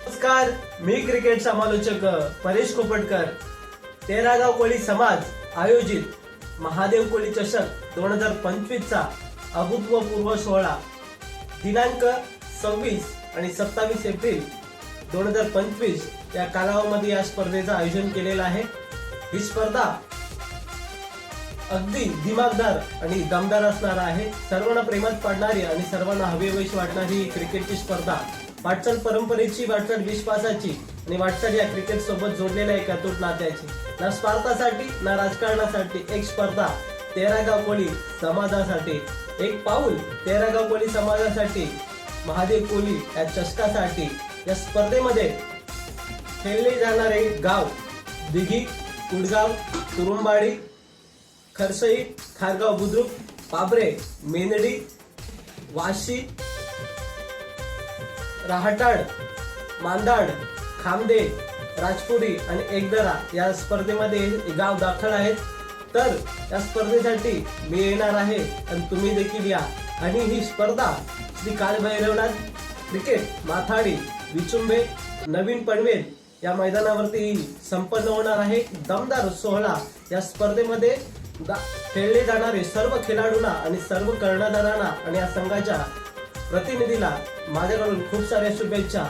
नमस्कार, मी क्रिकेट समालोचक परेश कोपटकर. 13 गाव कोळी समाज आयोजित महादेव कोळी चषक 2025 चा अभूतपूर्व सोहळा दिनांक 26 आणि 27 एप्रिल 2025 या कालावधीमध्ये या स्पर्धेचं आयोजन केलेलं आहे. ही स्पर्धा अगदी दिमागदार आणि दमदार असणार आहे. सर्वांना प्रेमात पडणारी आणि सर्वांना हवीहवीशी वाटणारी ही क्रिकेटची स्पर्धा वाटचाल परंपरेची, वाटचाल विश्वासाची आणि वाटचाल या क्रिकेट सोबत जोडलेल्या एका अतूट नात्याची. ना स्वार्थासाठी ना राजकारणासाठी एक स्पर्धा 13 गाव कोळी समाजासाठी, एक पाऊल 13 गाव कोळी समाजासाठी, महादेव कोळी या चषकासाठी. या स्पर्धेमध्ये खेळले जाणारे गाव दिघी, कुडगाव, तुरुंबाडी, खरसई, खारगाव बुद्रुक, पाबरे, मेनडी, वाशी, राहटाड, मांदाड, खामदे, राजपुरी आणि एकदरा या स्पर्धेमध्ये गाव दाखल आहेत. तर या स्पर्धेसाठी मी येणार आहे आणि तुम्ही देखील या. आणि ही स्पर्धा श्री कालभैरवनाथ क्रिकेट माथाडी विचुंबे नवीन पनवेल या मैदानावरती संपन्न होणार आहे. दमदार सोहळा. या स्पर्धेमध्ये खेळले जाणारे सर्व खेळाडूंना आणि सर्व कर्णधारांना आणि या संघाच्या प्रतिनिधीला माझ्याकडून खूप साऱ्या शुभेच्छा.